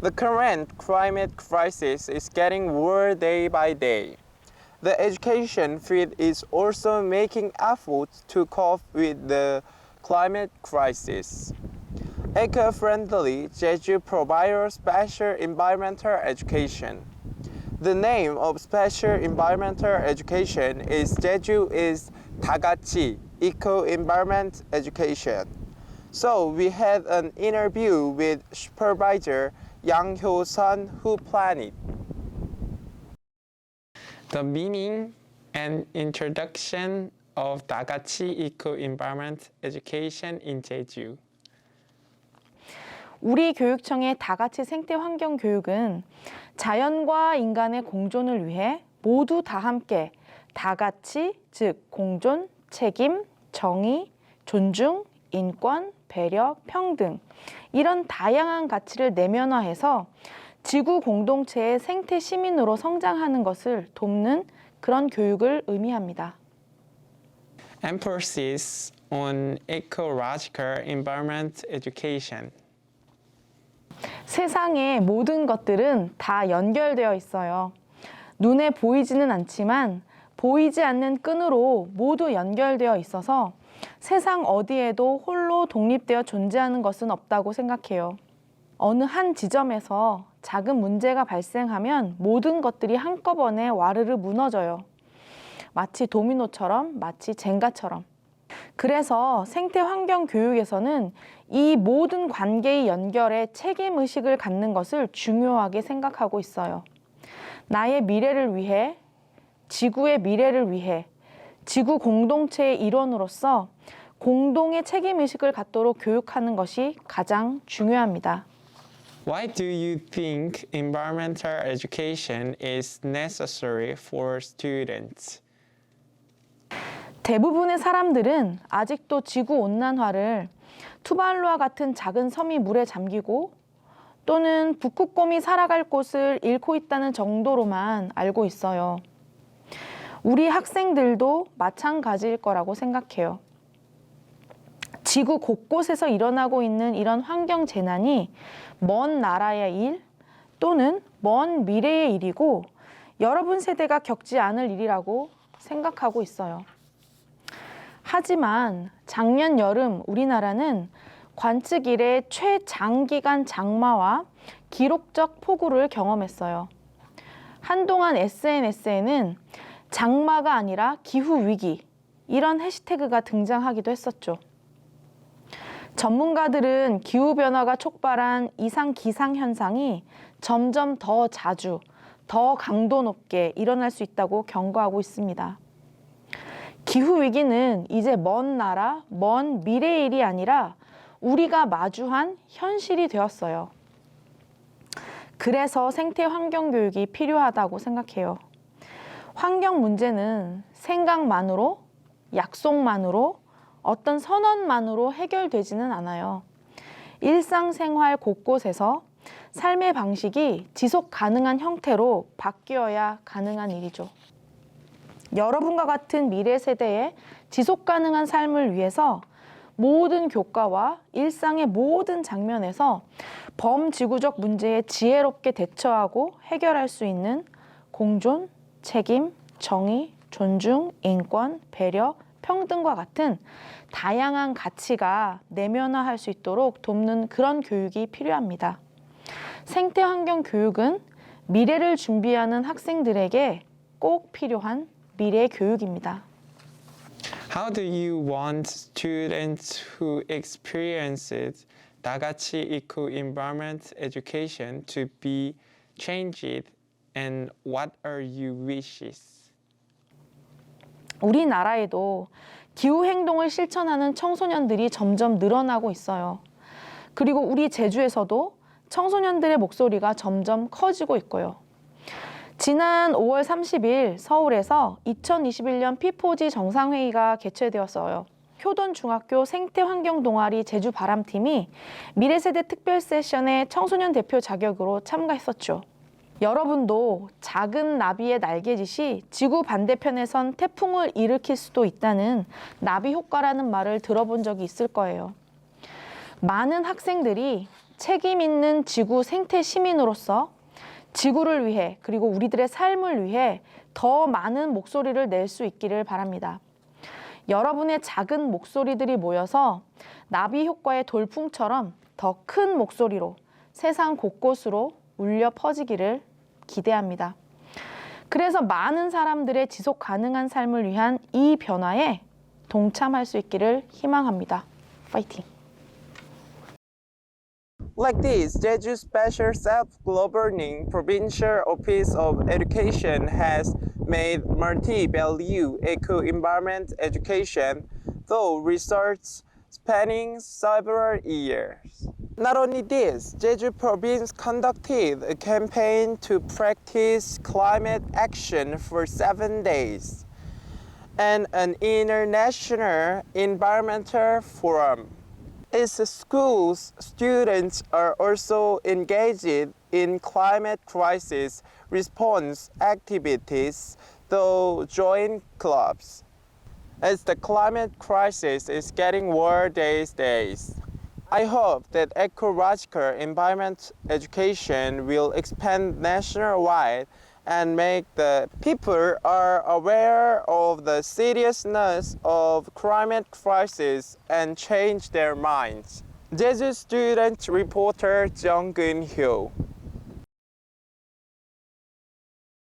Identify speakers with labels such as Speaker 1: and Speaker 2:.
Speaker 1: The current climate crisis is getting worse day by day. The education field is also making efforts to cope with the climate crisis. Eco-friendly Jeju provides special environmental education. The name of special environmental education is Jeju is 다같이 Eco-Environment Education. So we had an interview with supervisor Yang Hyo-sun who planned it. The meaning and introduction of 다같이 Eco-Environment Education in Jeju.
Speaker 2: 우리 교육청의 다같이 생태환경 교육은 자연과 인간의 공존을 위해 모두 다 함께 다같이, 즉 공존, 책임, 정의, 존중, 인권, 배려, 평등 이런 다양한 가치를 내면화해서 지구 공동체의 생태 시민으로 성장하는 것을 돕는 그런 교육을 의미합니다.
Speaker 1: Emphasis on ecological environment education.
Speaker 2: 세상의 모든 것들은 다 연결되어 있어요. 눈에 보이지는 않지만 보이지 않는 끈으로 모두 연결되어 있어서 세상 어디에도 홀로 독립되어 존재하는 것은 없다고 생각해요. 어느 한 지점에서 작은 문제가 발생하면 모든 것들이 한꺼번에 와르르 무너져요. 마치 도미노처럼, 마치 젠가처럼. 그래서 생태환경 교육에서는 이 모든 관계의 연결에 책임의식을 갖는 것을 중요하게 생각하고 있어요. 나의 미래를 위해, 지구의 미래를 위해, 지구 공동체의 일원으로서 공동의 책임의식을 갖도록 교육하는 것이 가장 중요합니다.
Speaker 1: Why do you think environmental education is necessary for students?
Speaker 2: 대부분의 사람들은 아직도 지구온난화를 투발루와 같은 작은 섬이 물에 잠기고 또는 북극곰이 살아갈 곳을 잃고 있다는 정도로만 알고 있어요. 우리 학생들도 마찬가지일 거라고 생각해요. 지구 곳곳에서 일어나고 있는 이런 환경 재난이 먼 나라의 일 또는 먼 미래의 일이고 여러분 세대가 겪지 않을 일이라고 생각하고 있어요. 하지만 작년 여름 우리나라는 관측 이래 최장기간 장마와 기록적 폭우를 경험했어요. 한동안 SNS에는 장마가 아니라 기후위기 이런 해시태그가 등장하기도 했었죠. 전문가들은 기후변화가 촉발한 이상 기상 현상이 점점 더 자주, 더 강도 높게 일어날 수 있다고 경고하고 있습니다. 기후위기는 이제 먼 나라, 먼 미래의 일이 아니라 우리가 마주한 현실이 되었어요. 그래서 생태환경교육이 필요하다고 생각해요. 환경 문제는 생각만으로, 약속만으로, 어떤 선언만으로 해결되지는 않아요. 일상생활 곳곳에서 삶의 방식이 지속 가능한 형태로 바뀌어야 가능한 일이죠. 여러분과 같은 미래 세대의 지속 가능한 삶을 위해서 모든 교과와 일상의 모든 장면에서 범지구적 문제에 지혜롭게 대처하고 해결할 수 있는 공존, 책임, 정의, 존중, 인권, 배려, 평등과 같은 다양한 가치가 내면화할 수 있도록 돕는 그런 교육이 필요합니다. 생태환경 교육은 미래를 준비하는 학생들에게 꼭 필요한 미래 교육입니다.
Speaker 1: How do you want students who experienced 다같이 eco-environment education to be changed and what are your wishes?
Speaker 2: 우리나라에도 기후행동을 실천하는 청소년들이 점점 늘어나고 있어요. 그리고 우리 제주에서도 청소년들의 목소리가 점점 커지고 있고요. 지난 5월 30일 서울에서 2021년 P4G 정상회의가 개최되었어요. 효돈중학교 생태환경동아리 제주바람팀이 미래세대 특별 세션에 청소년 대표 자격으로 참가했었죠. 여러분도 작은 나비의 날개짓이 지구 반대편에선 태풍을 일으킬 수도 있다는 나비 효과라는 말을 들어본 적이 있을 거예요. 많은 학생들이 책임 있는 지구 생태 시민으로서 지구를 위해 그리고 우리들의 삶을 위해 더 많은 목소리를 낼 수 있기를 바랍니다. 여러분의 작은 목소리들이 모여서 나비 효과의 돌풍처럼 더 큰 목소리로 세상 곳곳으로 울려 퍼지기를 기대합니다. 그래서 많은 사람들의 지속 가능한 삶을 위한 이 변화에 동참할 수 있기를 희망합니다. 파이팅!
Speaker 1: Like this, Jeju Special Self-Governing Provincial Office of Education has made multi-value eco-environment education through research spanning several years. Not only this, Jeju Province conducted a campaign to practice climate action for 7 days and an international environmental forum. Its schools, students are also engaged in climate crisis response activities through joint clubs. As the climate crisis is getting worse these days, I hope that ecological environment education will expand nationwide and make the people are aware of the seriousness of climate crisis and change their minds. Jeju student reporter Jung Geun-hyo.